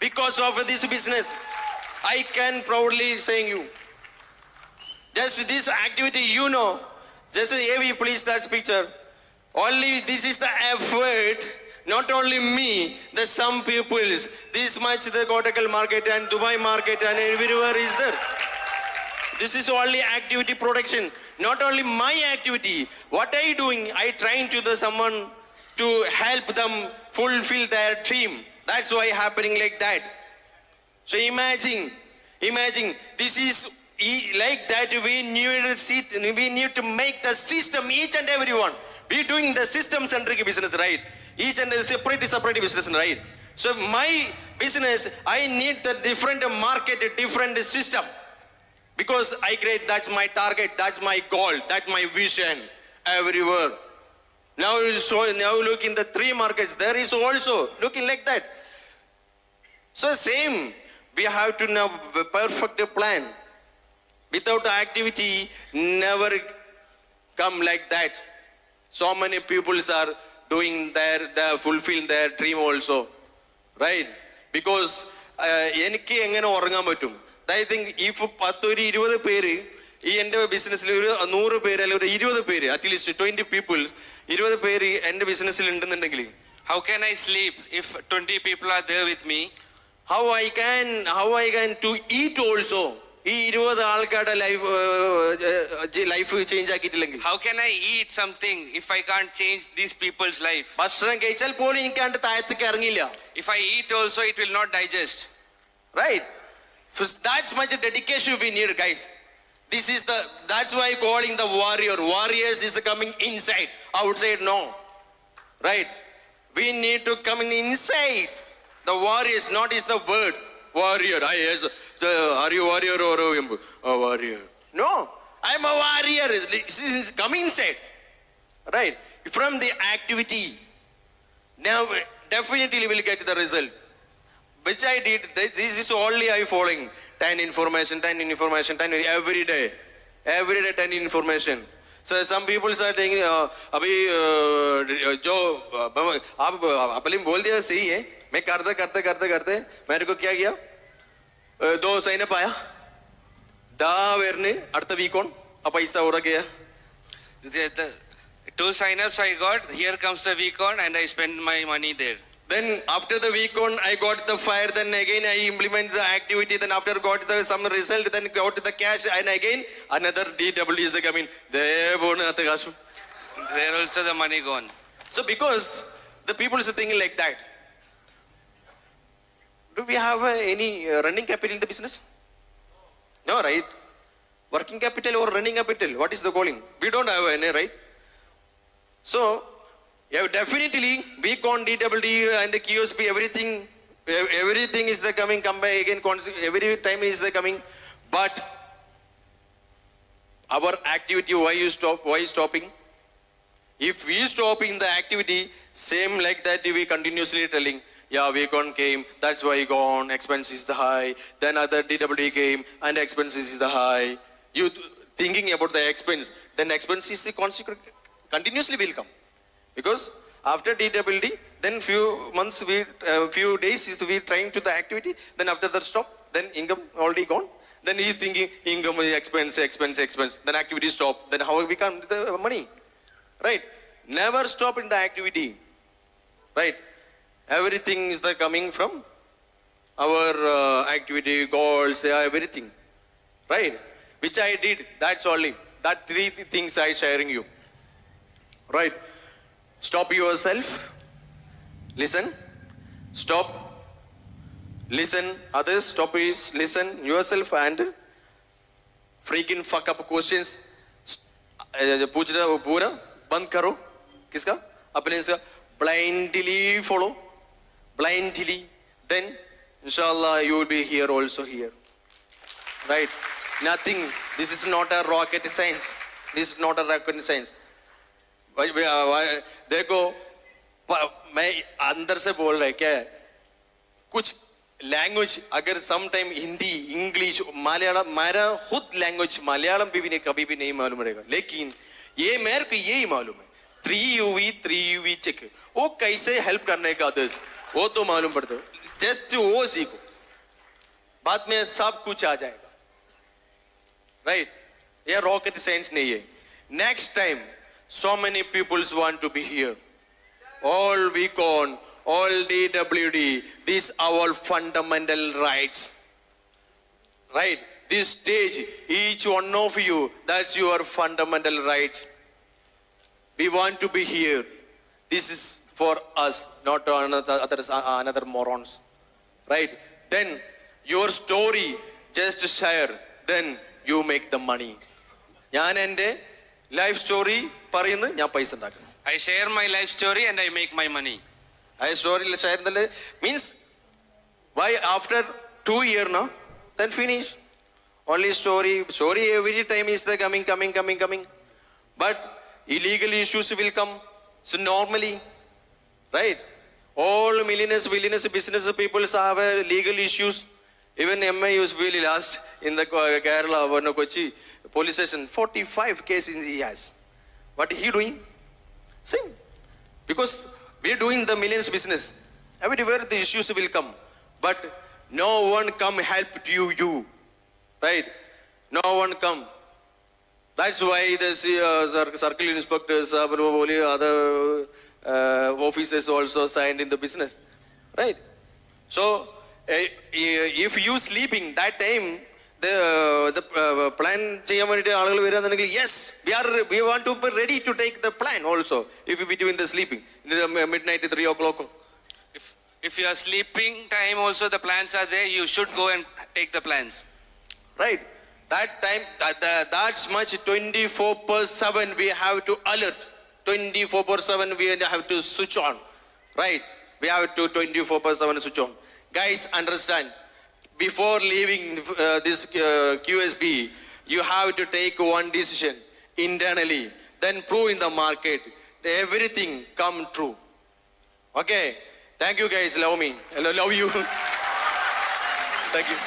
because of this business. I can proudly saying you. Just this activity, you know. Just AV, please, that picture. Only this is the effort. Not only me, the some peoples. This much the Kottakkal market and Dubai market and everywhere is there. This is only activity production. Not only my activity. What I doing? I trying to the someone to help them fulfill their dream. That's why happening like that. So imagine, this is like that. We need to make the system, each and everyone. We doing the system-centric business, right? Each and separate business, right? So my business, I need the different market, different system. Because I create, that's my target, that's my goal, that's my vision everywhere. Now look in the 3 markets, there is also looking like that. So same, we have to know a perfect plan. Without activity, never come like that. So many people are doing fulfill their dream also, right? Because I think if 10-20 പേര് ഈ എൻ്റെ ബിസിനസ്സിൽ ഒരു 100 പേര് അല്ലെങ്കിൽ 20 പേര് at least 20 people 20 പേര് എൻ്റെ ബിസിനസ്സിൽ ഉണ്ടെന്നുണ്ടെങ്കിൽ how can I sleep if 20 people are there with me? How I can to eat also. ഈ 20 ആൾക്കാരുടെ ലൈഫ് ചേഞ്ച് ആക്കിയിട്ടില്ലെങ്കിൽ how can I eat something if I can't change these people's life? ഭക്ഷണം കഴിച്ചാൽ പോലും എനിക്ക് അതിന്റെ താഴത്തേക്ക് ഇറങ്ങില്ല. If I eat also it will not digest, right? That's much dedication we need, guys. That's why calling the warriors is the coming inside, outside no, right? We need to come in inside. The warriors, not is the word warrior. Are you warrior or a warrior? No, I'm a warrior. This is coming inside, right? From the activity, now definitely will get the result. Which I did, this is only I following 10 information, every day 10 information. So some people are saying, अभी जो आप अपने बोल दिया सही है, मैं करते मेरे को क्या किया 2 sign up आया, दा वेरने अर्थ वीक ऑन अब पैसा हो रहा the 2 sign-ups I got, here comes the week on and I spend my money there. Then after the week on, I got the fire. Then again I implement the activity. Then after got some result, then got the cash, and again another DW is coming. There also the money gone. So because the people are thinking like that. Do we have any running capital in the business? No, right? Working capital or running capital? What is the calling? We don't have any, right? So. Yeah, definitely week on DWD and the QSP, everything is the coming, come back again, every time is the coming. But our activity, why stopping? If we stop in the activity, same like that we continuously telling, yeah, week on came, that's why gone, expense is the high, then other DWD came and expenses is the high. You thinking about the expense, then expense is the consequent, continuously will come. Because after DWD, then few months, few days is we trying to the activity. Then after that stop, then income already gone. Then he thinking income expense. Then activity stop. Then how we can the money, right? Never stop in the activity, right? Everything is the coming from our activity goals, everything, right? Which I did. That's only that 3 things I sharing you, right? Stop yourself, listen, stop, listen others, stop is listen yourself and freaking fuck up questions पूछना पूरा बंद करो. किसका? अपने से blindly follow, blindly, then inshallah you will be here also here, right? Nothing, this is not a rocket science, this is not a rocket science. देखो मैं अंदर से बोल रहा है क्या कुछ लैंग्वेज अगर some time Hindi English Malayalam मेरा खुद लैंग्वेज मलयालम भी कभी भी नहीं मालूम रहेगा लेकिन ये मेरे को यही मालूम है 3 UV चेक वो कैसे हेल्प करने का अदर्स वो तो मालूम पड़ता है जस्ट वो सीखो, बाद में सब कुछ आ जाएगा, राइट? ये रॉकेट साइंस नहीं है. Next time so many peoples want to be here, all Vicon, all DWD, these are all fundamental rights, right? This stage, each one of you, that's your fundamental rights. We want to be here. This is for us, not another morons, right? Then your story, just share, then you make the money. ഞാൻ എൻ്റെ life story പറയുന്നു, ഞാൻ പൈസ ഉണ്ടാക്കുന്നു. I share my life story and I make my money. I story share means why after 2 years now, then finish. Only story every time is the coming. But illegal issues will come. So normally, right? All millionaires, business people have legal issues. Even MI was really last in the Kerala, Kochi police station, 45 cases he has. What he doing? Same. Because we are doing the millions business. Everywhere the issues will come. But no one come help you. Right? No one come. That's why the circle inspectors, other officers also signed in the business. Right? So, if you sleeping that time, the plan yes, we want to be ready to take the plan also. If you be doing the sleeping in the midnight 3 o'clock. If you are sleeping time also the plans are there, you should go and take the plans. Right? That time, that's much 24/7 we have to alert. 24/7 we have to switch on. Right? We have to 24/7 switch on. Guys, understand, before leaving this QSB, you have to take one decision internally, then prove in the market. Everything come true. Okay? Thank you guys, love me. Love you. Thank you.